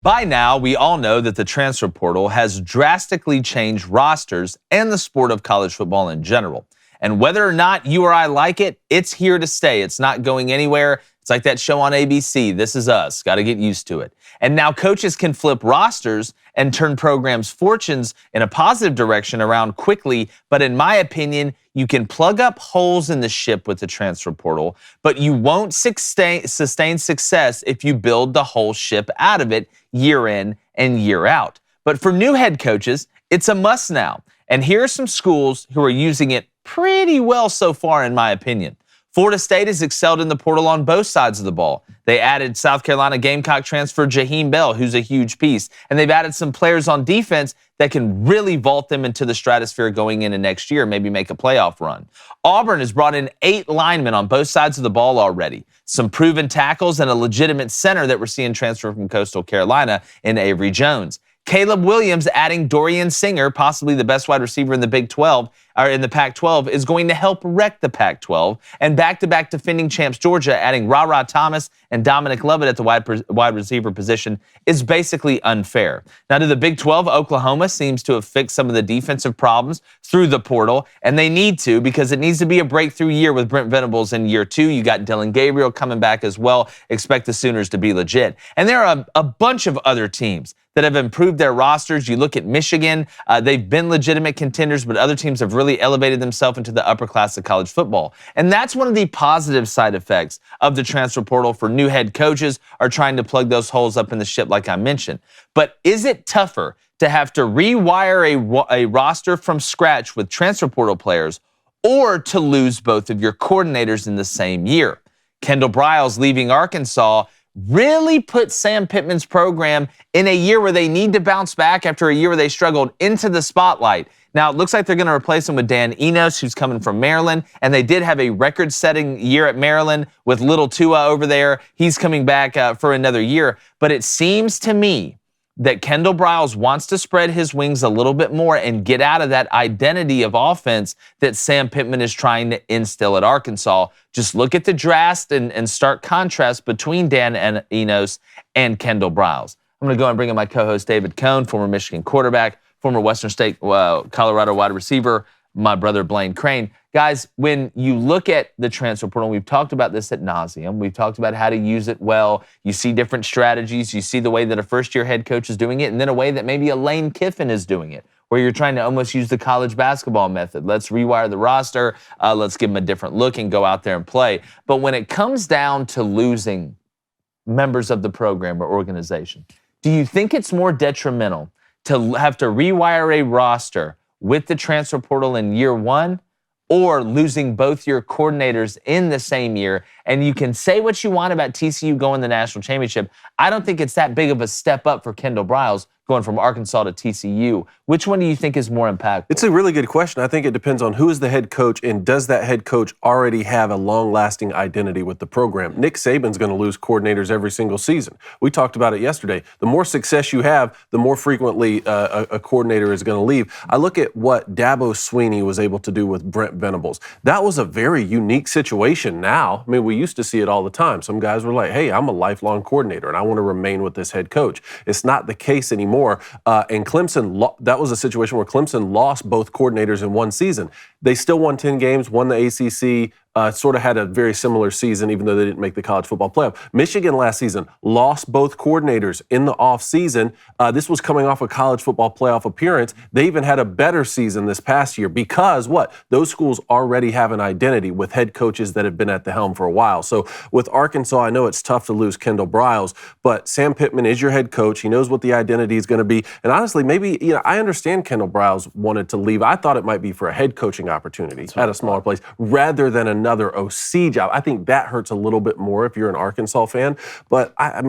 By now, we all know that the transfer portal has drastically changed rosters and the sport of college football in general. And whether or not you or I like it, it's here to stay. It's not going anywhere. It's like that show on ABC, This Is Us. Got to get used to it. And now coaches can flip rosters and turn programs' fortunes in a positive direction around quickly. But in my opinion, you can plug up holes in the ship with the transfer portal, but you won't sustain success if you build the whole ship out of it year in and year out. But for new head coaches, it's a must now. And here are some schools who are using it pretty well so far, in my opinion. Florida State has excelled in the portal on both sides of the ball. They added South Carolina Gamecock transfer Jaheim Bell, who's a huge piece. And they've added some players on defense that can really vault them into the stratosphere going into next year, maybe make a playoff run. Auburn has brought in 8 linemen on both sides of the ball already. Some proven tackles and a legitimate center that we're seeing transfer from Coastal Carolina in Avery Jones. Caleb Williams adding Dorian Singer, possibly the best wide receiver in the Big 12, or in the Pac-12, is going to help wreck the Pac-12. And back-to-back defending champs Georgia adding Ra Thomas and Dominic Lovett at the wide receiver position is basically unfair. Now to the Big 12, Oklahoma seems to have fixed some of the defensive problems through the portal, and they need to, because it needs to be a breakthrough year with Brent Venables in year 2. You got Dylan Gabriel coming back as well. Expect the Sooners to be legit. And there are a bunch of other teams that have improved their rosters. You look at Michigan, they've been legitimate contenders, but other teams have really elevated themselves into the upper class of college football. And that's one of the positive side effects of the transfer portal for new head coaches are trying to plug those holes up in the ship like I mentioned. But is it tougher to have to rewire a roster from scratch with transfer portal players or to lose both of your coordinators in the same year? Kendall Briles leaving Arkansas really put Sam Pittman's program in a year where they need to bounce back after a year where they struggled into the spotlight. Now, it looks like they're going to replace him with Dan Enos, who's coming from Maryland, and they did have a record-setting year at Maryland with little Tua over there. He's coming back for another year, but it seems to me that Kendall Briles wants to spread his wings a little bit more and get out of that identity of offense that Sam Pittman is trying to instill at Arkansas. Just look at the drastic and stark contrast between Dan and Enos and Kendall Briles. I'm going to go and bring in my co-host David Cohn, former Michigan quarterback, former Western State Colorado wide receiver, my brother Blaine Crain. Guys, when you look at the transfer portal, we've talked about this ad nauseum. We've talked about how to use it well. You see different strategies. You see the way that a first-year head coach is doing it, and then a way that maybe a Lane Kiffin is doing it, where you're trying to almost use the college basketball method. Let's rewire the roster. Let's give them a different look and go out there and play. But when it comes down to losing members of the program or organization, do you think it's more detrimental to have to rewire a roster with the transfer portal in year 1 or losing both your coordinators in the same year? And you can say what you want about TCU going to the national championship. I don't think it's that big of a step up for Kendall Briles going from Arkansas to TCU. Which one do you think is more impactful? It's a really good question. I think it depends on who is the head coach and does that head coach already have a long-lasting identity with the program. Nick Saban's going to lose coordinators every single season. We talked about it yesterday. The more success you have, the more frequently a coordinator is going to leave. I look at what Dabo Swinney was able to do with Brent Venables. That was a very unique situation now. I mean, we used to see it all the time. Some guys were like, hey, I'm a lifelong coordinator and I want to remain with this head coach. It's not the case anymore. And Clemson, that was a situation where Clemson lost both coordinators in one season. They still won 10 games, won the ACC, sort of had a very similar season, even though they didn't make the college football playoff. Michigan last season lost both coordinators in the offseason. This was coming off a college football playoff appearance. They even had a better season this past year because what? Those schools already have an identity with head coaches that have been at the helm for a while. So with Arkansas, I know it's tough to lose Kendall Briles, but Sam Pittman is your head coach. He knows what the identity is going to be. And honestly, maybe, I understand Kendall Briles wanted to leave. I thought it might be for a head coaching opportunity at a smaller place rather than another OC job. I think that hurts a little bit more if you're an Arkansas fan. But I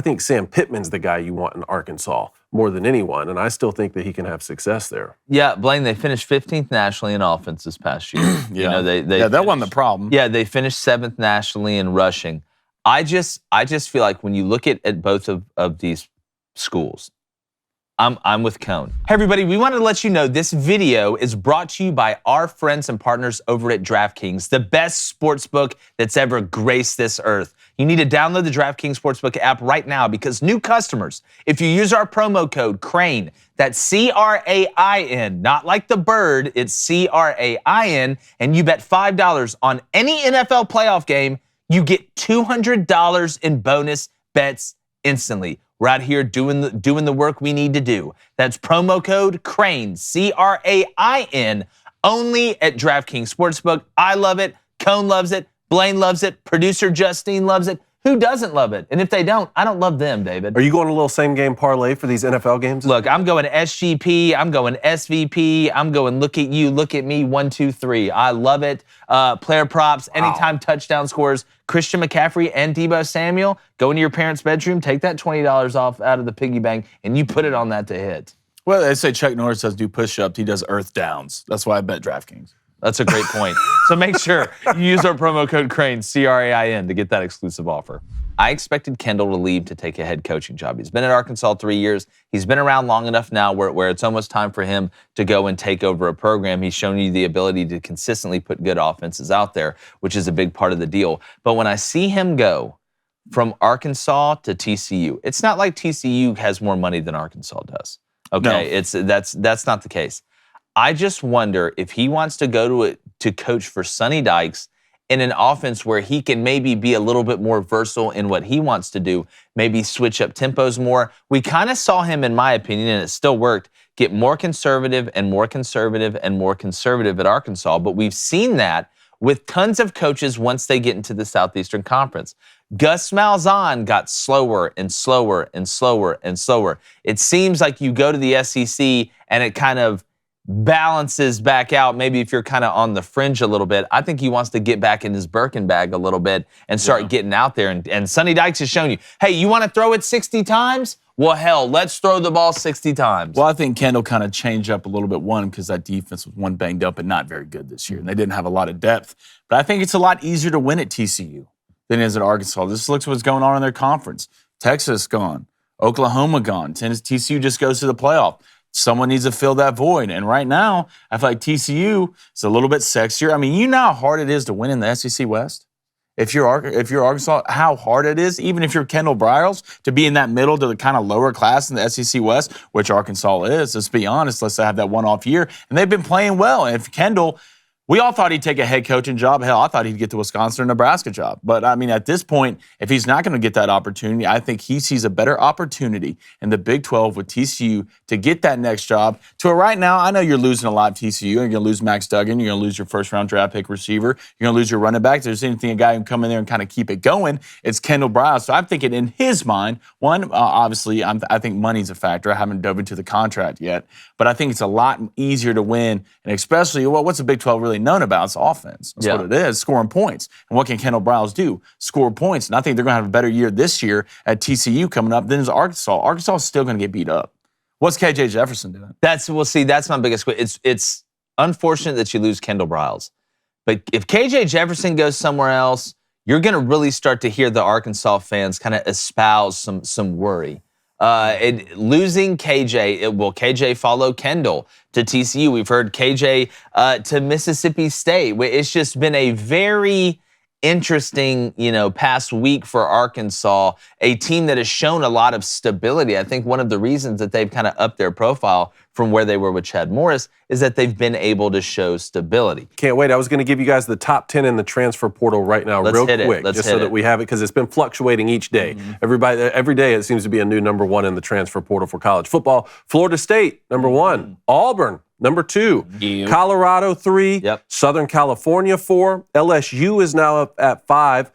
think Sam Pittman's the guy you want in Arkansas more than anyone, and I still think that he can have success there. Yeah, Blaine, they finished 15th nationally in offense this past year. That wasn't the problem. Yeah, they finished 7th nationally in rushing. I just feel like when you look at both of these schools, I'm with Cone. Hey everybody, we wanted to let you know this video is brought to you by our friends and partners over at DraftKings, the best sportsbook that's ever graced this earth. You need to download the DraftKings Sportsbook app right now because new customers, if you use our promo code CRAIN, that's C-R-A-I-N, not like the bird, it's C-R-A-I-N, and you bet $5 on any NFL playoff game, you get $200 in bonus bets instantly. We're out here doing the work we need to do. That's promo code CRAIN, C-R-A-I-N, only at DraftKings Sportsbook. I love it. Cone loves it. Blaine loves it. Producer Justine loves it. Who doesn't love it? And if they don't, I don't love them, David. Are you going a little same-game parlay for these NFL games? Look, I'm going SGP. I'm going SVP. I'm going look at you, look at me, 1, 2, 3. I love it. Player props, anytime touchdown scores. Christian McCaffrey and Deebo Samuel, go into your parents' bedroom, take that $20 off out of the piggy bank, and you put it on that to hit. Well, they say Chuck Norris does do push-ups. He does earth downs. That's why I bet DraftKings. That's a great point. So make sure you use our promo code CRAIN, C-R-A-I-N, to get that exclusive offer. I expected Kendall to leave to take a head coaching job. He's been at Arkansas 3 years. He's been around long enough now where it's almost time for him to go and take over a program. He's shown you the ability to consistently put good offenses out there, which is a big part of the deal. But when I see him go from Arkansas to TCU, it's not like TCU has more money than Arkansas does. Okay, no. That's not the case. I just wonder if he wants to go to coach for Sonny Dykes in an offense where he can maybe be a little bit more versatile in what he wants to do, maybe switch up tempos more. We kind of saw him, in my opinion, and it still worked, get more conservative and more conservative and more conservative at Arkansas. But we've seen that with tons of coaches once they get into the Southeastern Conference. Gus Malzahn got slower and slower and slower and slower. It seems like you go to the SEC and it kind of balances back out. Maybe if you're kind of on the fringe a little bit. I think he wants to get back in his Birkin bag a little bit and start getting out there. And Sonny Dykes has shown you, hey, you want to throw it 60 times? Well, hell, let's throw the ball 60 times. Well, I think Kendall kind of changed up a little bit, one, because that defense was banged up and not very good this year, and they didn't have a lot of depth. But I think it's a lot easier to win at TCU than it is at Arkansas. This looks what's going on in their conference. Texas gone. Oklahoma gone. TCU just goes to the playoff. Someone needs to fill that void. And right now, I feel like TCU is a little bit sexier. I mean, you know how hard it is to win in the SEC West? If you're Arkansas, how hard it is, even if you're Kendall Briles, to be in that middle to the kind of lower class in the SEC West, which Arkansas is. Let's be honest. Let's have that one-off year. And they've been playing well. And if Kendall, we all thought he'd take a head coaching job. Hell, I thought he'd get the Wisconsin or Nebraska job. But, I mean, at this point, if he's not going to get that opportunity, I think he sees a better opportunity in the Big 12 with TCU to get that next job. To where right now, I know you're losing a lot of TCU. You're going to lose Max Duggan. You're going to lose your first-round draft pick receiver. You're going to lose your running back. If there's anything, a guy who can come in there and kind of keep it going, it's Kendall Briles. So I'm thinking in his mind, one, obviously, I think money's a factor. I haven't dove into the contract yet. But I think it's a lot easier to win, and especially, well, what's the Big 12 really known about? It's offense. That's what it is, scoring points. And what can Kendall Briles do? Score points. And I think they're going to have a better year this year at TCU coming up than is Arkansas. Arkansas is still going to get beat up. What's KJ Jefferson doing? That's my biggest question. It's unfortunate that you lose Kendall Briles. But if KJ Jefferson goes somewhere else, you're going to really start to hear the Arkansas fans kind of espouse some worry. Losing KJ, will KJ follow Kendall to TCU? We've heard KJ to Mississippi State. It's just been a very interesting, past week for Arkansas, a team that has shown a lot of stability. I think one of the reasons that they've kind of upped their profile from where they were with Chad Morris is that they've been able to show stability. Can't wait. I was going to give you guys the top 10 in the transfer portal right now, real quick, just so that we have it, because it's been fluctuating each day. Every day it seems to be a new number one in the transfer portal for college football. Florida State, number one. Auburn, number 2. Colorado, 3. Southern California, 4. LSU is now up at 5.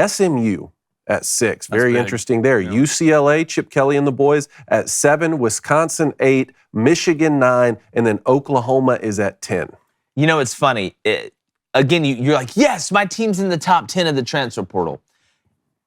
SMU at 6. Very interesting there. UCLA, Chip Kelly and the boys at 7. Wisconsin, 8. Michigan, 9. And then Oklahoma is at 10. It's funny. Again, you're like, yes, my team's in the top 10 of the transfer portal.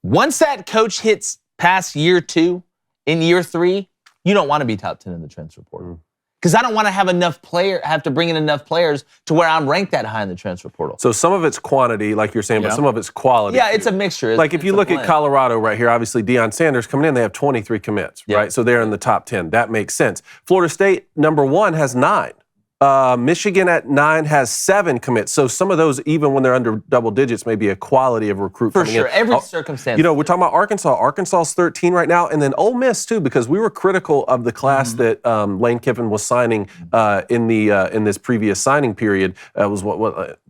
Once that coach hits past year 2, in year 3, you don't want to be top 10 in the transfer portal. Because I don't want to have to bring in enough players to where I'm ranked that high in the transfer portal. So some of it's quantity, like you're saying, but some of it's quality. Yeah, it's a mixture. Like if you look at Colorado right here, obviously Deion Sanders coming in, they have 23 commits, right? So they're in the top 10. That makes sense. Florida State, number 1, has 9. Michigan at 9 has 7 commits. So some of those, even when they're under double digits, may be a quality of recruit for coming sure. in. Every circumstance. You know, we're talking about Arkansas. Arkansas's 13 right now, and then Ole Miss too, because we were critical of the class that Lane Kiffin was signing in this previous signing period. It was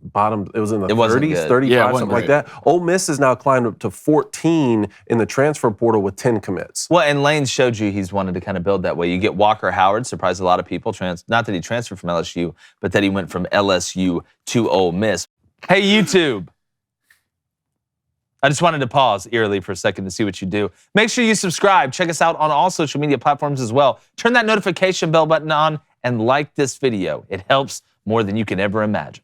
bottom. It was in the 30s, 35, something like that. Ole Miss has now climbed up to 14 in the transfer portal with 10 commits. Well, and Lane showed you he's wanted to kind of build that way. You get Walker Howard, surprised a lot of people. Not that he transferred from LSU, but that he went from LSU to Ole Miss. Hey, YouTube. I just wanted to pause eerily for a second to see what you do. Make sure you subscribe. Check us out on all social media platforms as well. Turn that notification bell button on and like this video. It helps more than you can ever imagine.